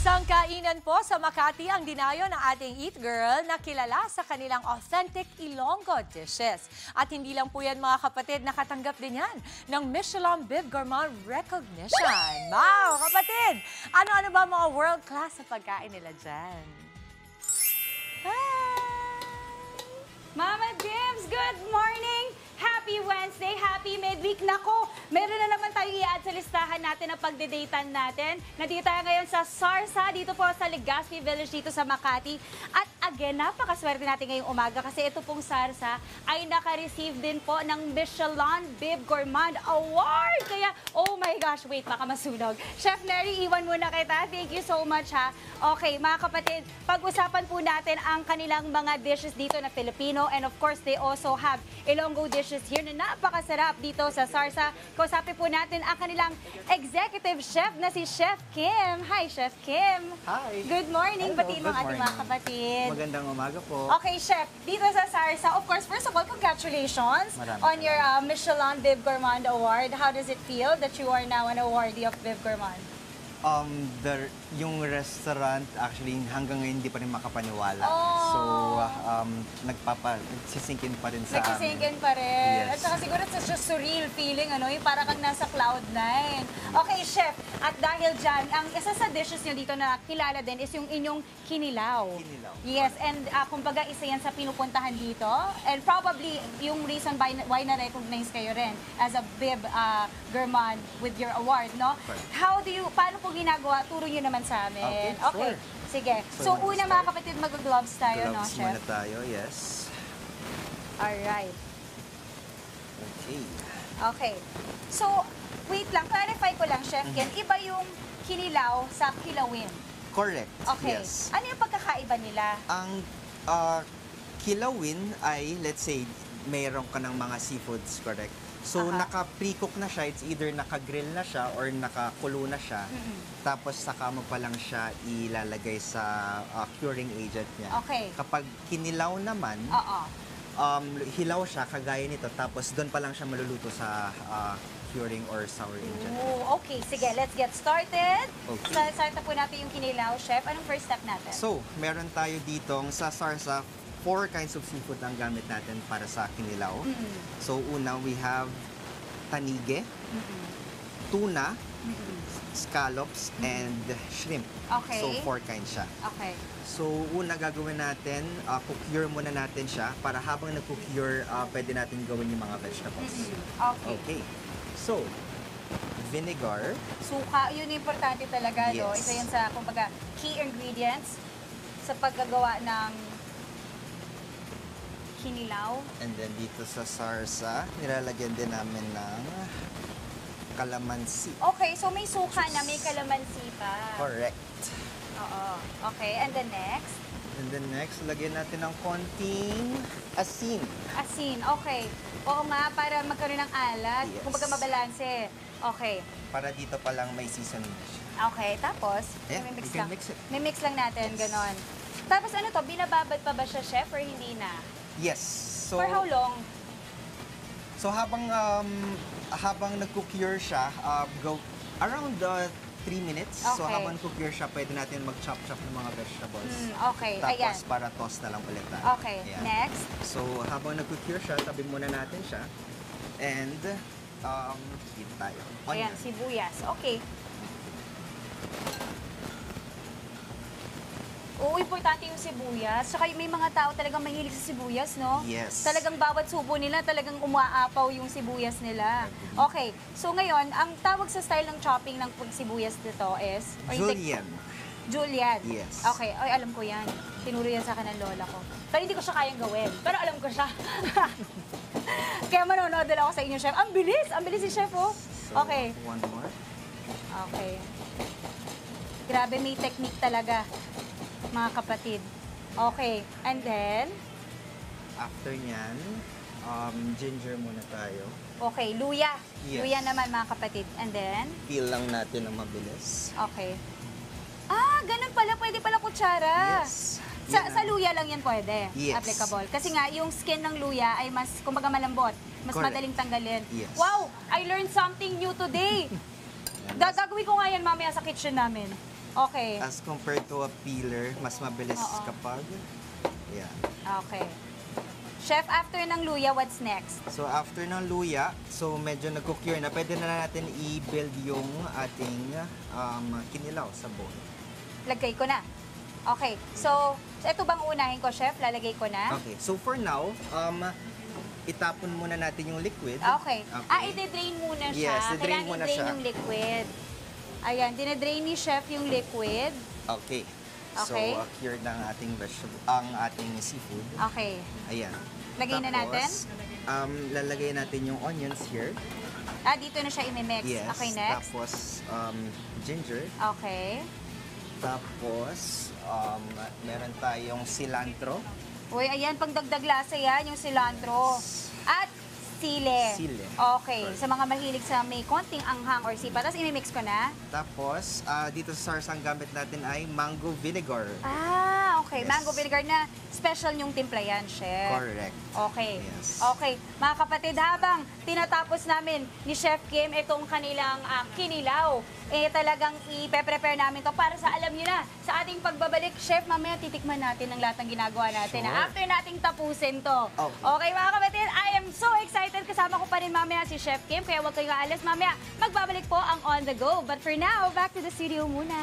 Isang kainan po sa Makati ang dinayo ng ating Eat Girl na kilala sa kanilang authentic Ilonggo dishes. At hindi lang po yan mga kapatid, nakatanggap din yan ng Michelin Bib Gourmand Recognition. Wow, kapatid! Ano-ano ba mga world-class sa pagkain nila dyan? Hi! Mama Bibs, good morning! Happy Wednesday, happy midweek. Nako, meron na naman tayong i-add sa listahan natin na pagde-datean natin. Nandito tayo ngayon sa Sarsa, dito po sa Legazpi Village dito sa Makati. At again, napakaswerte natin ngayong umaga kasi ito pong Sarsa ay naka-receive din po ng Michelin Bib Gourmand Award. Kaya, oh my gosh, wait, baka masunog. Chef Neri, iwan muna kita. Thank you so much ha. Okay, mga kapatid, pag-usapan po natin ang kanilang mga dishes dito na Filipino and of course, they also have Ilonggo dishes here na napakasarap dito sa Sarsa. Kausapin po natin ang kanilang executive chef na si Chef Kim. Hi, Chef Kim. Hi. Good morning. Hello, Batiin mo ang ating mga kapatid. Magandang umaga po. Okay, Chef, dito sa Sarsa, of course, first of all, congratulations Maraming on your Michelin Bib Gourmand Award. How does it feel that you are now an awardee of Bib Gourmand? Yung restaurant, actually, hanggang ngayon hindi pa rin makapaniwala. Oh. So, nagsisinkin pa rin sa amin. Nagsisinkin pa rin. Yes. At saka siguro it's such a surreal feeling, ano, yung parang kang nasa cloud9. Okay, Chef, at dahil dyan, ang isa sa dishes nyo dito na kilala din is yung inyong kinilaw. Kinilaw. Yes, and kumbaga isa yan sa pinupuntahan dito. And probably yung reason why na-recognize kayo rin as a Bib Gourmand with your award, no? Correct. Paano po ginagawa? Turo nyo naman sa amin. Okay, sure. Sige. So, una mga kapatid, mag-gloves tayo, no, Gloves Chef? muna tayo, yes. Alright. Okay. Okay. So, wait lang. Clarify ko lang, Chef Ken. Iba yung kinilaw sa kilawin. Correct. Okay. Yes. Ano yung pagkakaiba nila? Ang kilawin ay, let's say, mayroon ka ng mga seafoods, correct? So, naka-pre-cook na siya. It's either naka-grill na siya or nakakulo na siya. Tapos, saka mo pa lang siya ilalagay sa curing agent niya. Okay. Kapag kinilaw naman, Oo. hilaw siya, kagaya nito. Tapos, doon pa lang siya maluluto sa curing or sour agent. Ooh, okay. Sige, let's get started. Okay. Start na po natin yung kinilaw, Chef. Anong first step natin? So, meron tayo ditong sa Sarsa, 4 kinds of seafood ang gamit natin para sa kinilaw. So, una, we have tanige, tuna, scallops, and shrimp. Okay. So, 4 kinds siya. Okay. So, una gagawin natin, cook-cure muna natin siya para habang nag-cook-cure, pwede natin gawin yung mga vegetables. Okay. Okay. So, vinegar. Suka, yun yung importante talaga, no? Yes. Isa yan sa, kumbaga, key ingredients sa paggagawa ng kinilaw. And then dito sa Sarsa, nilalagyan din namin ng kalamansi. Okay, so may suka na, may kalamansi pa. Correct. Oo. Okay, and then next? And then next, lagyan natin ng konting asin. Asin, okay. Oo nga, para magkaroon ng alat. Yes. Kumbaga mabalanse. Okay. Para dito pa lang may seasoning na siya. Okay, tapos? Yeah, may mix you can lang. mix it. May mix lang natin, ganon. Tapos ano to, binababad pa ba siya, Chef, or hindi na? Yes. So, For how long? So habang nag-cure siya, go around 3 minutes. So Okay. habang nag-cure siya, pwede natin mag-chop-chop ng mga vegetables. Okay, Tapos ayan. para toss na lang ulit tayo. Okay, Ayan. next. So habang nag-cure siya, tabi muna natin siya. And dito tayo. Ayan, Onion. sibuyas. Okay. Oo, importante yung sibuyas. Saka may mga tao talagang mahilig sa sibuyas, no? Yes. Talagang bawat subo nila, talagang umaapaw yung sibuyas nila. Okay, so ngayon, ang tawag sa style ng chopping ng sibuyas nito is? or yung Julienne. Julian. Yes. Okay, ay alam ko yan. Tinuro yan sa akin ng lola ko. Pero hindi ko siya kayang gawin. Pero alam ko siya. Kaya manonood ako sa inyo, Chef. Ang bilis si Chef, oh. So, Okay. one more. Okay. Grabe, may technique talaga, mga kapatid. Okay, and then, After nyan, ginger muna tayo. okay, luya. Yes. Luya naman, mga kapatid. And then, Peel lang natin ng mabilis. okay. Ah, ganun pala. Pwede pala kutsara. Yes. Sa luya lang yan pwede. Yes. Applicable. Kasi nga, yung skin ng luya ay mas, kumbaga malambot. Mas Correct. madaling tanggalin. Yes. Wow! I learned something new today. Gagawin ko nga yan mamaya sa kitchen namin. Okay. As compared to a peeler, mas mabilis Oo. kapag... Yan. Okay. Chef, after ng luya, what's next? So after ng luya, so medyo nag-cure na, pwede na natin i-build yung ating kinilaw sa bowl. Lagay ko na. Okay. So ito bang unahin ko, Chef? Lalagay ko na? Okay, so for now, itapon muna natin yung liquid. Okay. I-drain muna siya. Yes, i-drain Kailangan muna i-drain siya. yung liquid. Ayan, dinadrain ni Chef yung liquid. Okay. Okay. So, cured ng ating vegetable, ang ating seafood. Okay. Ayan. Lagay na natin? Lalagay natin yung onions here. Dito na siya imimix. Yes. Okay, next. Tapos, ginger. Okay. Tapos, meron tayong cilantro. Uy, ayan, pangdagdag lasa yan, yung cilantro. At sile. Sile. Okay. Correct. Sa mga mahilig sa may konting anghang or sipa. Tapos imimix ko na. Tapos, dito sa sauce, ang gamit natin ay mango vinegar. Okay. Yes. Mango vinegar na special yung timpla yan, Chef. Correct. Okay. Yes. Okay. Mga kapatid, habang tinatapos namin ni Chef Kim itong kanilang kinilaw, talagang i-prepare namin to para sa, alam nyo na, sa ating pagbabalik, Chef, mamaya titikman natin ang lahat ng ginagawa natin. Sure. After nating tapusin to. Okay. Okay, mga kapatid, I am so excited. Kasama ko pa rin mamaya si Chef Kim, kaya huwag kayong aalis. Mamaya, magbabalik po ang On The Go. But for now, back to the studio muna.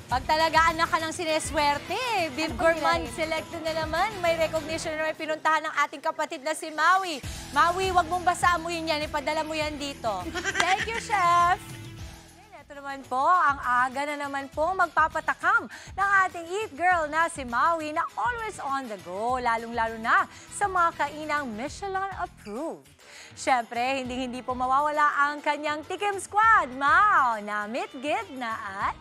Pag talaga anak ka ng sineswerte, Bib Ano ba Gourmand nilagay? selected na naman. May recognition na may pinuntahan ng ating kapatid na si Maui. Maui, wag mong basaamuhin yan. Ipadala mo yan dito. Thank you, Chef. Ito naman po, ang aga na naman po magpapatakam ng ating Eat Girl na si Maui na always on the go, lalong-lalo na sa mga kainang Michelin approved. Siyempre, hindi po mawawala ang kanyang Tikim Squad, Mau, Namit Gid na at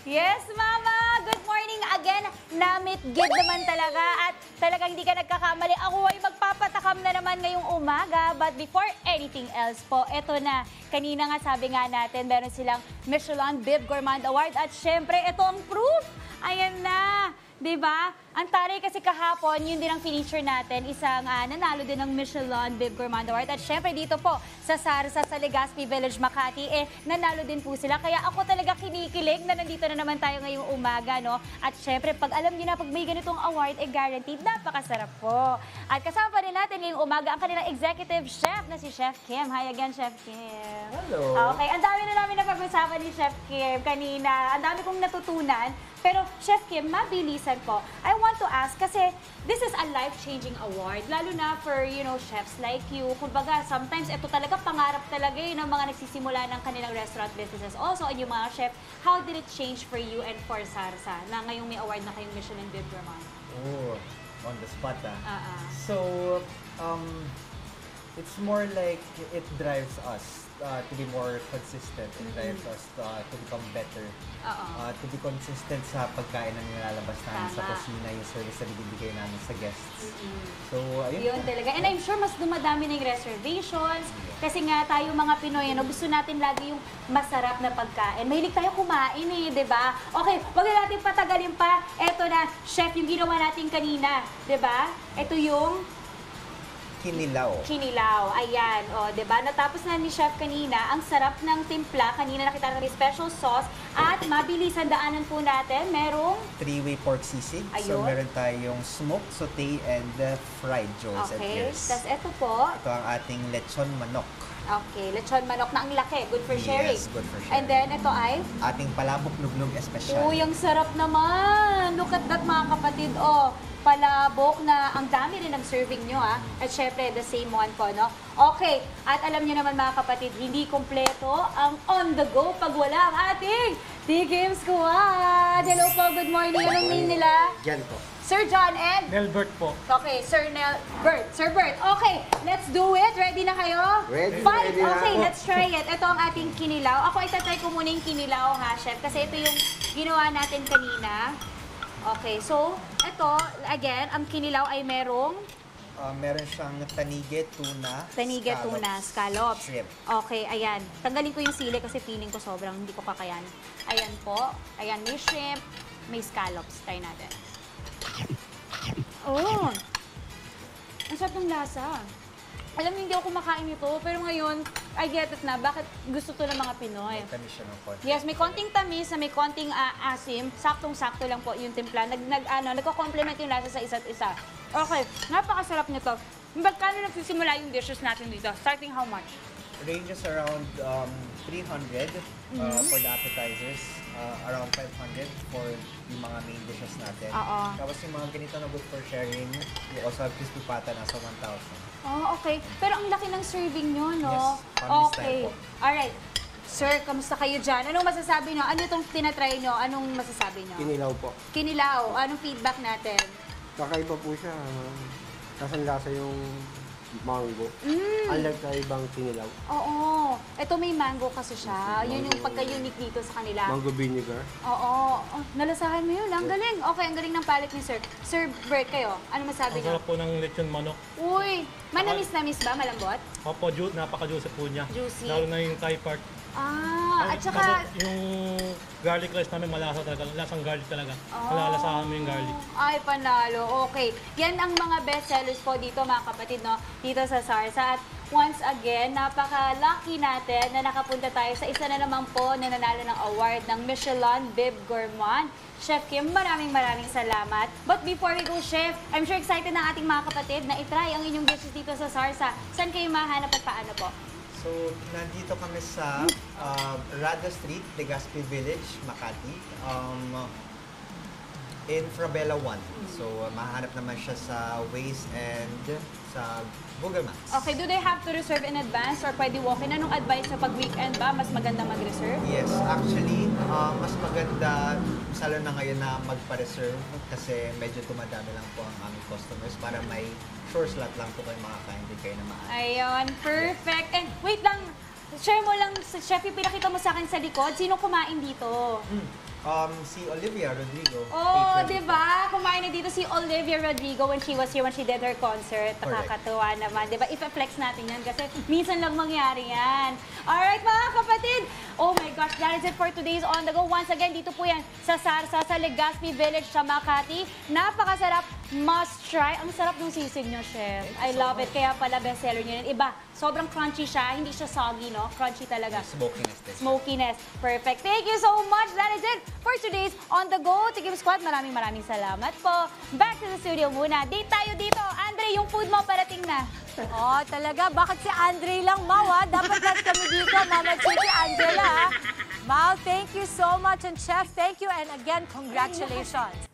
Yes, Mama! Good morning again. Namit gid naman talaga at talagang hindi ka nagkakamali. Ako ay magpapatakam na naman ngayong umaga. But before anything else po, eto na. Kanina nga sabi nga natin, meron silang Michelin Bib Gourmand Award at syempre, ito ang proof. Ayan na. Diba? Ang taray kasi kahapon, yun din ang feature natin, isang nanalo din ng Michelin Bib Gourmand Award. At syempre dito po, sa Sarsa, sa Legazpi Village, Makati, nanalo din po sila. Kaya ako talaga kinikilig na nandito na naman tayo ngayong umaga, no? At syempre, pag alam niyo na, pag may ganitong award, guaranteed, napakasarap po. At kasama pa rin natin ngayong umaga ang kanilang executive chef na si Chef Kim. Hi again, Chef Kim. Hello. Okay, ang dami na namin napag-usapan ni Chef Kim kanina. Ang dami kong natutunan. Pero Chef Kim, mabilisan po. I want to ask kasi this is a life-changing award. Lalo na for, chefs like you. Kumbaga, sometimes ito talaga pangarap talaga ng mga nagsisimula ng kanilang restaurant businesses. Also, and yung mga chef, how did it change for you and for Sarsa na ngayong may award na kayong Michelin Bib Gourmand? Oh, on the spot Uh-uh. So, it's more like it drives us to be more consistent. It drives us to become better. To be consistent sa pagkain na nilalabas namin sa Tama. kusina, yung service na binibigay namin sa guests. So, ayun. Yun talaga. And I'm sure mas dumadami ng reservations. Kasi nga tayo mga Pinoy, gusto natin lagi yung masarap na pagkain. Mahilig tayo kumain di ba? Okay, wag na natin patagalin pa. Eto na, chef, yung ginawa natin kanina. Di ba? Ito yung Kinilaw. kinilaw. Ayan, di ba? Natapos na ni chef kanina. Ang sarap ng timpla. Kanina nakita natin special sauce. At mabilisan daanan po natin. Merong 3-way pork sisig. So, Ayun. meron tayong smoked, sauté, and fried jewels and okay. ears. Tapos ito po. Ito ang ating lechon manok. Okay, lechon manok na ang laki. Good for sharing. Yes, good for sharing. And then, ito ay Ating palabok nugnog espesyal. uy, ang sarap naman! Look at that, mga kapatid. Palabok na ang dami rin ng serving nyo, At syempre, the same one po, no? Okay, at alam nyo naman, mga kapatid, hindi kompleto ang on the go pag wala ang ating Tikim Squad! Hello po, good morning. Anong name nila? Yan po. Sir John and? Nelbert po. Okay, Sir Bert. Sir Bert, okay, let's do it. Ready na kayo? Ready, Fight! ready na. Okay, let's try it. Ito ang ating kinilaw. Ako itatry ko muna yung kinilaw, chef. Kasi ito yung ginawa natin kanina. Okay, so, ito, again, ang kinilaw ay merong Meron siyang tanige, tuna, tanige, tuna, scallops. shrimp. Okay, ayan. Tanggalin ko yung sili kasi feeling ko sobrang hindi ko kakayan. Ayan po. Ayan, may shrimp, may scallops. Try natin. Oh! Ang sarap ng lasa. Alam niyo, hindi ako kumakain nito, pero ngayon, I get it na. Bakit gusto to ng mga Pinoy? Tamis siya ng konti. Yes, may konting tamis, may konting asim. Saktong-sakto lang po yung timpla. Nagko-complement yung lasa sa isa't isa. Okay, napakasarap nito. Magkano nagsisimula yung dishes natin dito? Starting how much? Ranges around 300 for the appetizers, around 500 for yung mga main dishes natin. Oo. Tapos yung mga ganito na good for sharing, we also have crispy pata nasa 1,000. Oh, okay. Pero ang laki ng serving nyo, no? Yes, family style Okay. po. Alright. Sir, kamusta kayo dyan? Anong masasabi nyo? Ano itong tinatry nyo? Anong masasabi nyo? Kinilaw po. Kinilaw. Anong feedback natin? Kakaiba po siya. Kasang-lasa yung mango. Unlike sa ibang kinilaw. Oo. Ito may mango kasi siya. Yun yung pagka-unique dito sa kanila. Mango vinegar. Oo. Oh, nalasahan mo yun. Ang galing. Okay, ang galing ng palate ni Sir. Sir Bert, kayo? Ano masabi Ang nyo? sarap po ng lechon manok. Uy, manamis-namis ba? Malambot? Opo, napaka-juicy po niya. Juicy. Lalo na yung Thai part. At saka... Yung garlic rice namin malasa talaga. Lasang garlic talaga. Malalasahan mo yung garlic. Ay, panalo. Okay. Yan ang mga best sellers po dito, mga kapatid, no? Dito sa Sarsa. At once again, napaka-lucky natin na nakapunta tayo sa isa na naman po na nanalo ng award ng Michelin Bib Gourmand. Chef Kim, maraming salamat. But before we go, Chef, I'm sure excited na ating mga kapatid na itry ang inyong dishes dito sa Sarsa. Saan kayo mahanap at paano po? So, nandito kami sa Rada Street, Legazpi Village, Makati. In Frabella 1. So, mahanap naman siya sa Waze and sa Google Maps. Okay, do they have to reserve in advance or pwede walk-in? Anong advice sa pag-weekend ba? Mas maganda mag-reserve? Yes, actually, mas maganda, lalo na ngayon na magpa-reserve kasi medyo tumadami lang po ang aming customers para may sure slot lang po kayo makakain din kayo na maaari. Ayun, perfect. And wait lang, share mo lang, Chef, yung pinakita mo sa akin sa likod, sino kumain dito? Si Olivia Rodrigo. Oh, patron. di ba? Kumain na dito si Olivia Rodrigo when she was here, when she did her concert. Correct. Nakakatuwa naman, di ba? Ipa-flex natin yan kasi minsan lang mangyari yan. Alright, mga kapatid. Oh my gosh, that is it for today's On The Go. Once again, dito po yan sa Sarsa, sa Legazpi Village, sa Makati. Napakasarap. Must try. Ang sarap ng sisig nyo, Chef. I love it. Kaya pala bestseller nyo yan. Iba, sobrang crunchy siya. Hindi siya soggy, no? Crunchy talaga. Smokiness din. Smokiness. Perfect. Thank you so much. That is it for today's On The Go. Tikim Squad, maraming salamat po. Back to the studio muna. Date tayo dito. Andre, yung food mo parating na. Oh, talaga? Bakit si Andre lang, Mau, ha? Dapat lahat kami dito, Mama Chicky, Angela, ha? Mau, thank you so much. And Chef, thank you. And again, congratulations.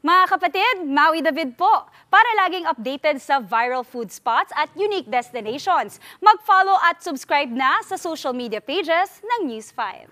Mga kapatid, Maui David po. Para laging updated sa viral food spots at unique destinations, mag-follow at subscribe na sa social media pages ng News 5.